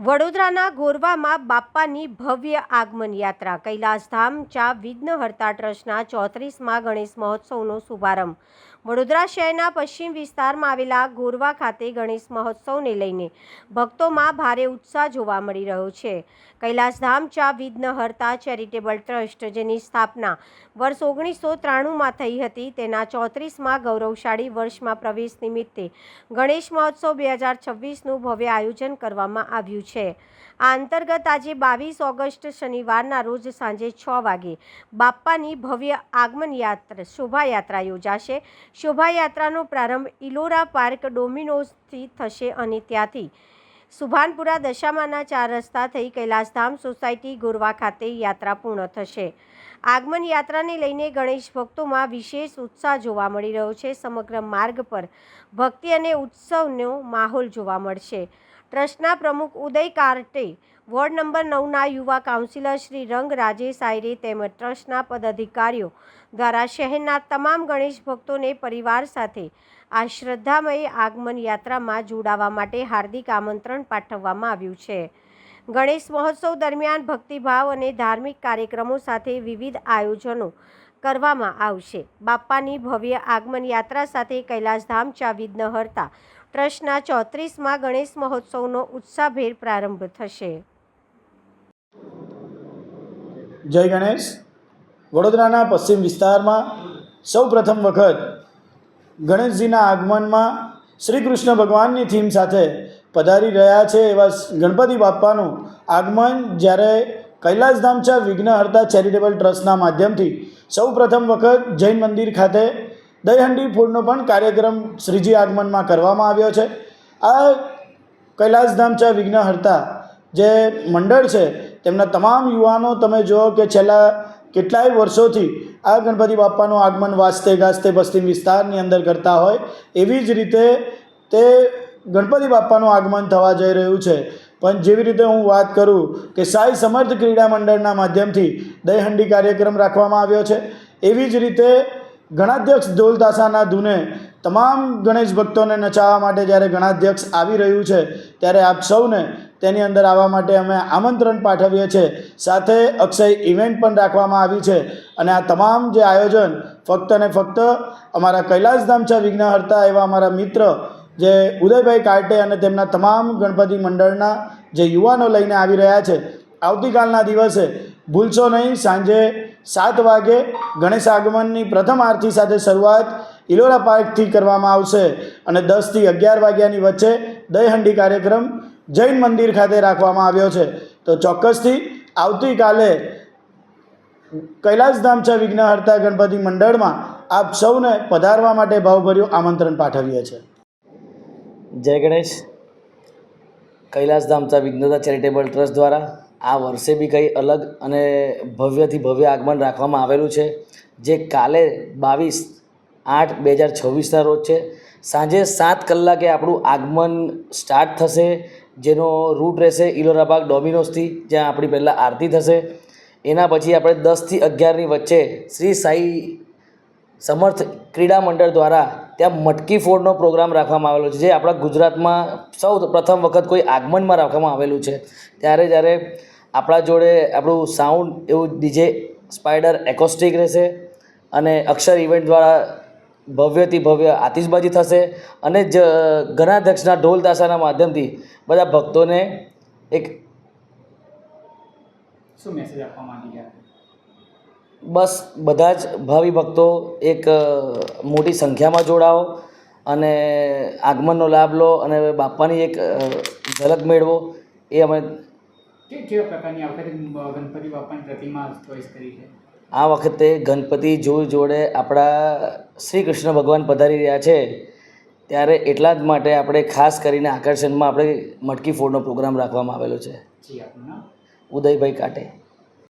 વડોદરાના ગોરવામાં બાપ્પાની ભવ્ય આગમન યાત્રા કૈલાસધામ ચા વિઘ્નહર્તા ટ્રસ્ટના 34મા ગણેશ મહોત્સવનો શુભારંભ. વડોદરા શહેરના પશ્ચિમ વિસ્તારમાં આવેલા ગોરવા ખાતે ગણેશ મહોત્સવને લઈને ભક્તોમાં ભારે ઉત્સાહ જોવા મળી રહ્યો છે. કૈલાસધામ ચા વિઘ્નહર્તા ચેરિટેબલ ટ્રસ્ટ, જેની સ્થાપના વર્ષ 1993માં થઈ હતી, તેના 34મા ગૌરવશાળી વર્ષમાં પ્રવેશ નિમિત્તે ગણેશ મહોત્સવ 2026નું ભવ્ય આયોજન કરવામાં આવ્યું છે. આ અંતર્ગત આજે 22 ઓગસ્ટ શનિવારના રોજ સાંજે 6 વાગે બાપ્પાની ભવ્ય આગમન શોભાયાત્રા યોજાશે. શોભાયાત્રાનો પ્રારંભ ઇલોરા પાર્ક ડોમિનોઝથી થશે અને ત્યાંથી સુભાનપુરા દશામાના 4 રસ્તા થઈ કૈલાસધામ સોસાયટી ગોરવા ખાતે યાત્રા પૂર્ણ થશે. આગમન યાત્રાને લઈને ગણેશ ભક્તોમાં વિશેષ ઉત્સાહ જોવા મળી રહ્યો છે. સમગ્ર માર્ગ પર ભક્તિ અને ઉત્સવનો માહોલ જોવા મળશે. ટ્રસ્ટના પ્રમુખ ઉદય કારટે, વોર્ડ નંબર 9ના યુવા કાઉન્સિલર શ્રી રંગ રાજેશ આયરે તેમજ ટ્રસ્ટના પદાધિકારીઓ દ્વારા શહેરના તમામ ગણેશ ભક્તોને પરિવાર સાથે આ શ્રદ્ધામય આગમન યાત્રામાં જોડાવા માટે હાર્દિક આમંત્રણ પાઠવવામાં આવ્યું છે. ગણેશ મહોત્સવ દરમિયાન ભક્તિભાવ અને ધાર્મિક કાર્યક્રમો સાથે વિવિધ આયોજનો કરવામાં આવશે. બાપ્પાની ભવ્ય આગમન યાત્રા સાથે કૈલાસધામ ચા વિઘ્નહર્તા ટ્રસ્ટના 34મા ગણેશ મહોત્સવનો ઉત્સાહભેર પ્રારંભ થશે. જય ગણેશ. વડોદરાના પશ્ચિમ વિસ્તારમાં સૌ પ્રથમ વખત ગણેશજીના આગમનમાં શ્રી કૃષ્ણ ભગવાનની થીમ સાથે પધારી રહ્યા છે એવા ગણપતિ બાપ્પાનું આગમન જ્યારે કૈલાસધામ ચા વિઘ્નહર્તા ચેરિટેબલ ટ્રસ્ટના માધ્યમથી સૌ પ્રથમ વખત જૈન મંદિર ખાતે દહીહંડી ફૂડનો પણ કાર્યક્રમ શ્રીજી આગમનમાં કરવામાં આવ્યો છે. આ કૈલાસધામ ચા વિઘ્નહર્તા જે મંડળ છે તેમના તમામ યુવાનો તમે જુઓ કે છેલ્લા કેટલાય વર્ષોથી આ ગણપતિ બાપ્પાનું આગમન વાજતે ગાજતે પશ્ચિમ વિસ્તારની અંદર કરતા હોય એવી જ રીતે તે ગણપતિ બાપ્પાનું આગમન થવા જઈ રહ્યું છે. પણ જેવી રીતે હું વાત કરું કે સાઈ સમર્થ ક્રીડા મંડળના માધ્યમથી દહીહંડી કાર્યક્રમ રાખવામાં આવ્યો છે, એવી જ રીતે ગણાધ્યક્ષ ઢોલ તાશાના ધૂને તમામ ગણેશ ભક્તોને નચાવવા માટે જ્યારે ગણાધ્યક્ષ આવી રહ્યું છે ત્યારે આપ સૌને તેની અંદર આવવા માટે અમે આમંત્રણ પાઠવીએ છીએ. સાથે અક્ષય ઇવેન્ટ પણ રાખવામાં આવી છે અને આ તમામ જે આયોજન ફક્ત ને ફક્ત અમારા કૈલાસધામ ચા વિઘ્નહર્તા એવા અમારા મિત્ર જે ઉદયભાઈ કારટે અને તેમના તમામ ગણપતિ મંડળના જે યુવાનો લઈને આવી રહ્યા છે. આવતીકાલના દિવસે ભૂલશો નહીં, સાંજે 7 વાગે ગણેશ આગમનની પ્રથમ આરતી સાથે શરૂઆત ઇલોરા પાર્કથી કરવામાં આવશે અને 10 થી 11 વાગ્યાની વચ્ચે દહીહંડી કાર્યક્રમ જૈન મંદિર ખાતે રાખવામાં આવ્યો છે. તો ચોક્કસથી આવતીકાલે કૈલાસધામ ચા વિઘ્નહર્તા ગણપતિ મંડળમાં આપ સૌને પધારવા માટે ભાવભર્યું આમંત્રણ પાઠવીએ છીએ. જય ગણેશ. કૈલાસધામ ચા વિઘ્નહર્તા ચેરિટેબલ ટ્રસ્ટ દ્વારા આ વર્ષે બી કંઈ અલગ અને ભવ્યથી ભવ્ય આગમન રાખવામાં આવેલું છે, જે કાલે 22/8/2026ના રોજ છે. સાંજે 7 કલાકે આપણું આગમન સ્ટાર્ટ થશે, જેનો રૂટ રહેશે ઇલોરા પાર્ક ડોમિનોઝથી, જ્યાં આપણી પહેલાં આરતી થશે. એના પછી આપણે 10 થી 11ની વચ્ચે શ્રી સાઈ સમર્થ ક્રીડા મંડળ દ્વારા ત્યાં મટકી ફોડનો પ્રોગ્રામ રાખવામાં આવેલો છે, જે આપણા ગુજરાતમાં સૌ પ્રથમ વખત કોઈ આગમનમાં રાખવામાં આવેલું છે. ત્યારે જ્યારે આપણા જોડે આપણું સાઉન્ડ એવું ડીજે સ્પાઈડર એકોસ્ટિક રહેશે અને અક્ષર ઇવેન્ટ દ્વારા ભવ્યથી ભવ્ય આતિશબાજી થશે અને ગણાધ્યક્ષના ઢોલ તાશાના માધ્યમથી બધા ભક્તોને એક શું મેસેજ આપવા માંગી ગયા? બસ બધા જ ભાવિ ભક્તો એક મોટી સંખ્યામાં જોડાઓ અને આગમનનો લાભ લો અને બાપ્પાની એક ઝલક મેળવો. એ અમે કેવા પ્રકારની આ વખતે ગણપતિ બાપ્પાની પ્રતિમા ચોઈસ કરી છે? આ વખતે ગણપતિ જોડે આપણા શ્રી કૃષ્ણ ભગવાન પધારી રહ્યા છે, ત્યારે એટલા જ માટે આપણે ખાસ કરીને આકર્ષણમાં આપણે મટકી ફોડનો પ્રોગ્રામ રાખવામાં આવેલો છે. જી, આપનું નામ? ઉદયભાઈ કાટે.